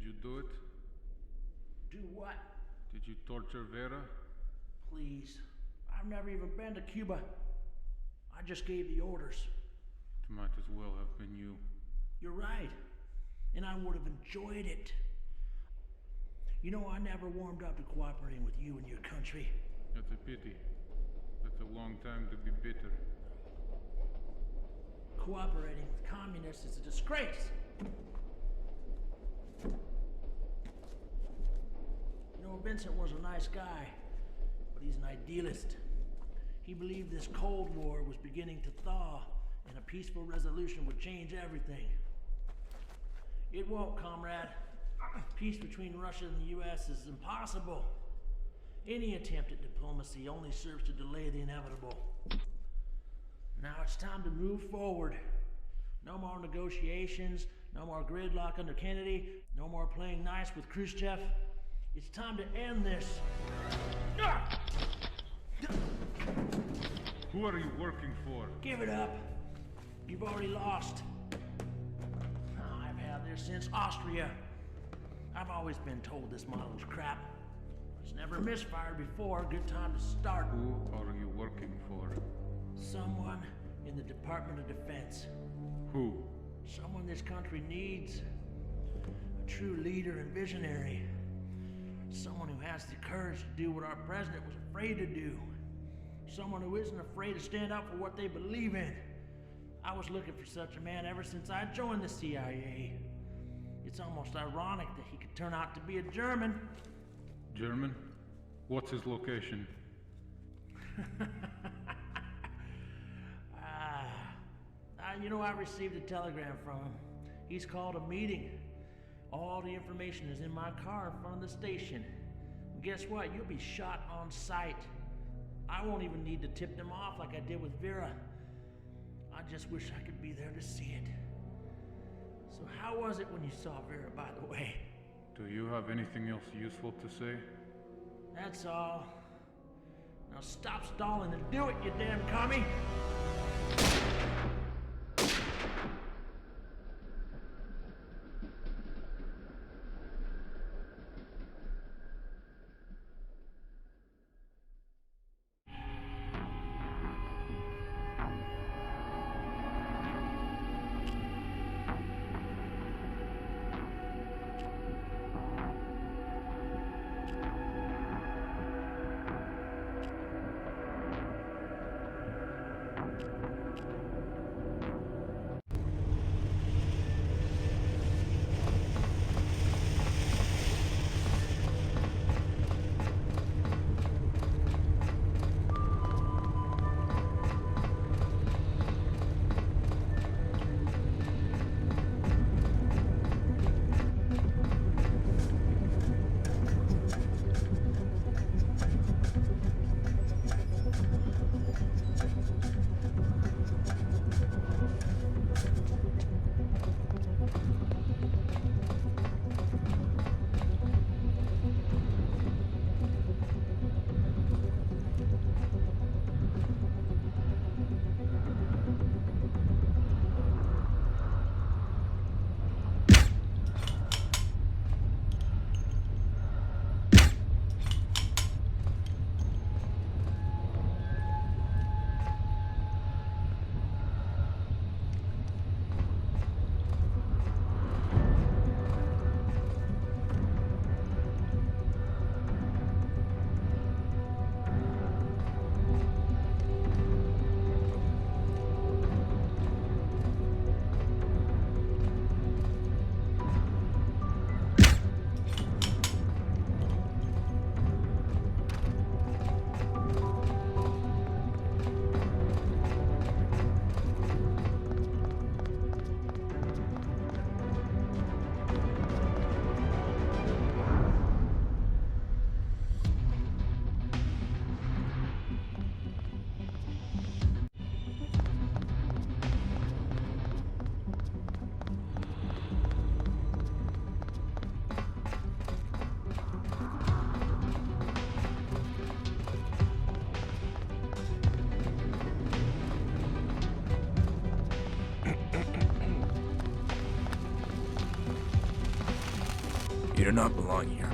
you do it? Do what? Did you torture Vera? Please. I've never even been to Cuba. I just gave the orders. It might as well have been you. You're right. And I would have enjoyed it. You know, I never warmed up to cooperating with you and your country. That's a pity. That's a long time to be bitter. Cooperating with communists is a disgrace. You know, Vincent was a nice guy, but he's an idealist. He believed this Cold War was beginning to thaw, and a peaceful resolution would change everything. It won't, comrade. Peace between Russia and the US is impossible. Any attempt at diplomacy only serves to delay the inevitable. Now it's time to move forward. No more negotiations, no more gridlock under Kennedy, no more playing nice with Khrushchev. It's time to end this. Who are you working for? Give it up. You've already lost. I've had this since Austria. I've always been told this model's crap. It's never misfired before. Good time to start. Who are you working for? Someone in the Department of Defense. Who? Someone this country needs. A true leader and visionary. Someone who has the courage to do what our president was afraid to do. Someone who isn't afraid to stand up for what they believe in. I was looking for such a man ever since I joined the CIA. It's almost ironic that he could turn out to be a German. German? What's his location? You know, I received a telegram from him. He's called a meeting. All the information is in my car in front of the station. And guess what? You'll be shot on sight. I won't even need to tip them off like I did with Vera. I just wish I could be there to see it. So how was it when you saw Vera, by the way? Do you have anything else useful to say? That's all. Now stop stalling and do it, you damn commie! You do not belong here.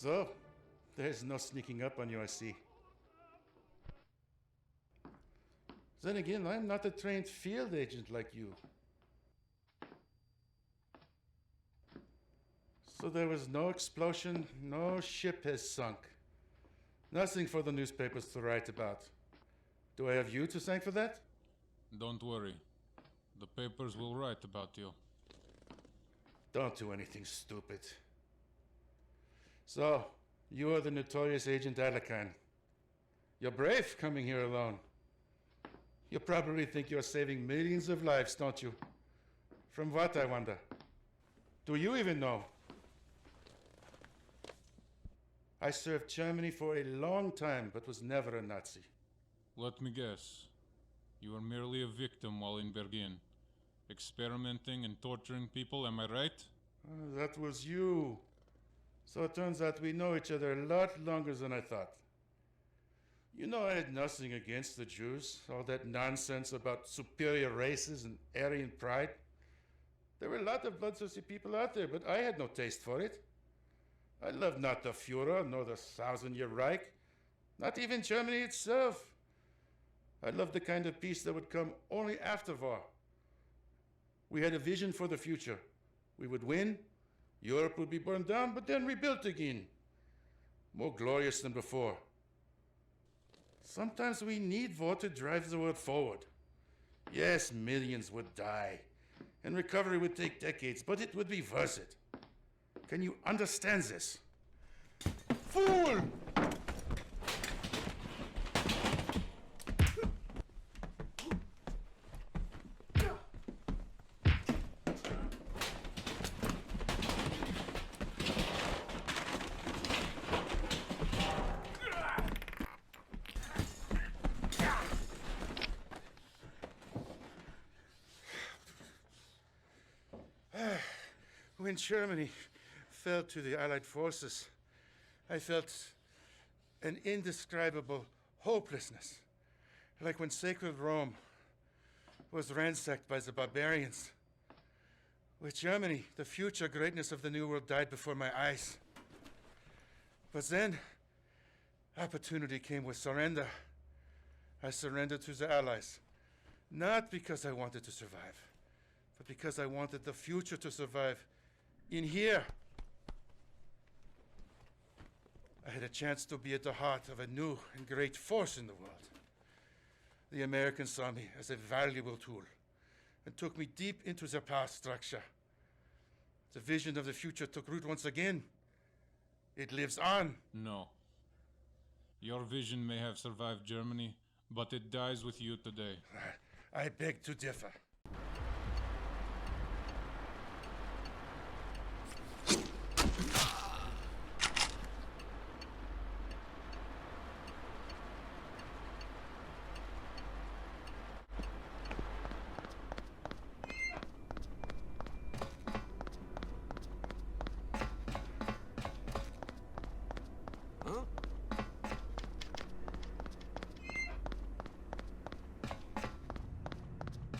So, there's no sneaking up on you, I see. Then again, I'm not a trained field agent like you. So there was no explosion, no ship has sunk. Nothing for the newspapers to write about. Do I have you to thank for that? Don't worry. The papers will write about you. Don't do anything stupid. So, you are the notorious agent Alekhine. You're brave coming here alone. You probably think you're saving millions of lives, don't you? From what, I wonder? Do you even know? I served Germany for a long time, but was never a Nazi. Let me guess. You were merely a victim while in Berlin, experimenting and torturing people, am I right? That was you. So it turns out we know each other a lot longer than I thought. You know, I had nothing against the Jews, all that nonsense about superior races and Aryan pride. There were a lot of bloodthirsty people out there, but I had no taste for it. I loved not the Führer, nor the 1,000-year Reich, not even Germany itself. I loved the kind of peace that would come only after war. We had a vision for the future. We would win, Europe would be burned down, but then rebuilt again. More glorious than before. Sometimes we need war to drive the world forward. Yes, millions would die, and recovery would take decades, but it would be worth it. Can you understand this? Fool! When Germany fell to the Allied forces, I felt an indescribable hopelessness, like when sacred Rome was ransacked by the barbarians. With Germany, the future greatness of the New World died before my eyes. But then, opportunity came with surrender. I surrendered to the Allies, not because I wanted to survive, but because I wanted the future to survive in here. I had a chance to be at the heart of a new and great force in the world. The Americans saw me as a valuable tool and took me deep into their power structure. The vision of the future took root once again. It lives on. No. Your vision may have survived Germany, but it dies with you today. I beg to differ.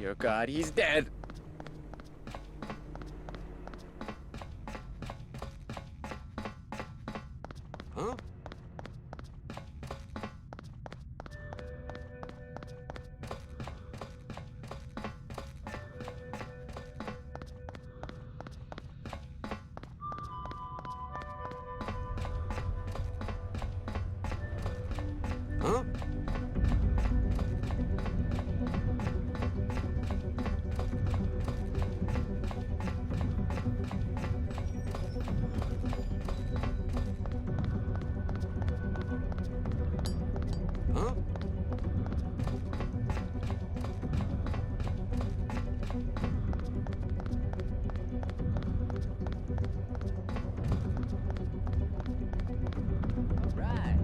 Dear God, he's dead. Huh? Huh? Huh? All right.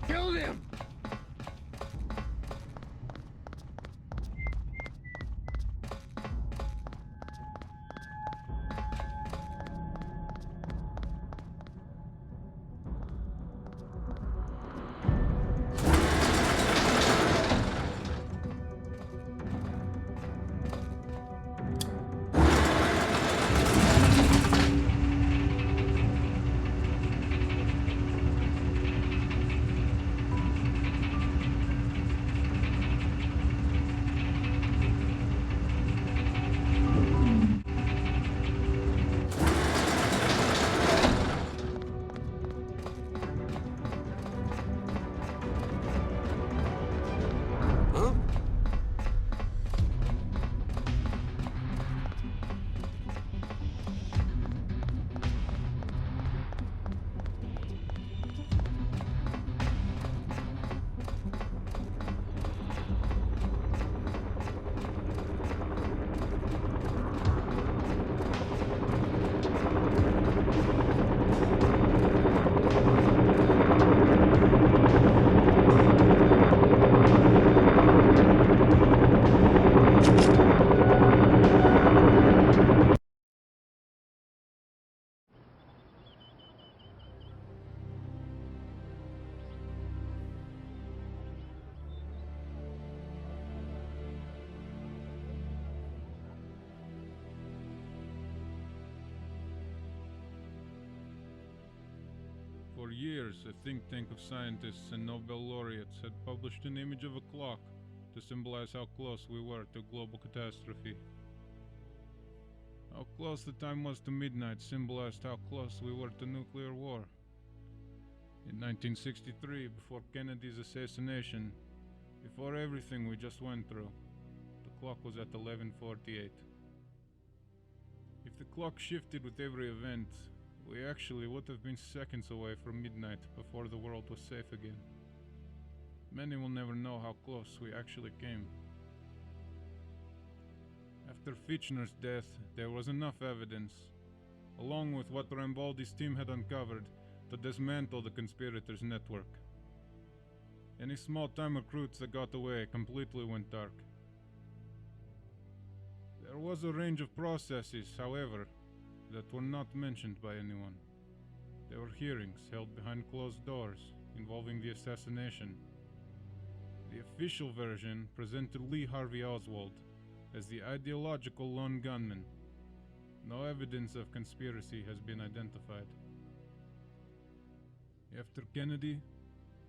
Killed him! Huh? For years, a think tank of scientists and Nobel laureates had published an image of a clock to symbolize how close we were to global catastrophe. How close the time was to midnight symbolized how close we were to nuclear war. In 1963, before Kennedy's assassination, before everything we just went through, the clock was at 11:48. If the clock shifted with every event, we actually would have been seconds away from midnight before the world was safe again. Many will never know how close we actually came. After Fitchner's death, there was enough evidence, along with what Rambaldi's team had uncovered, to dismantle the conspirators' network. Any small-time recruits that got away completely went dark. There was a range of processes, however, that were not mentioned by anyone. There were hearings held behind closed doors involving the assassination. The official version presented Lee Harvey Oswald as the ideological lone gunman. No evidence of conspiracy has been identified. After Kennedy,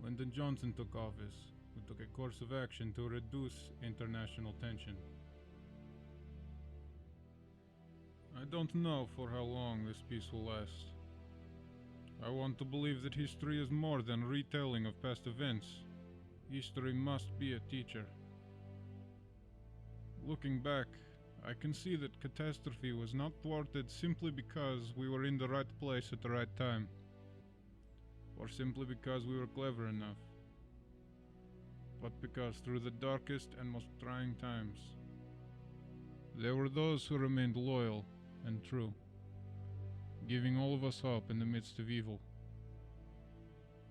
Lyndon Johnson took office, who took a course of action to reduce international tension. I don't know for how long this peace will last. I want to believe that history is more than retelling of past events. History must be a teacher. Looking back, I can see that catastrophe was not thwarted simply because we were in the right place at the right time, or simply because we were clever enough, but because through the darkest and most trying times, there were those who remained loyal and true, giving all of us hope in the midst of evil,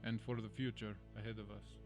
and for the future ahead of us.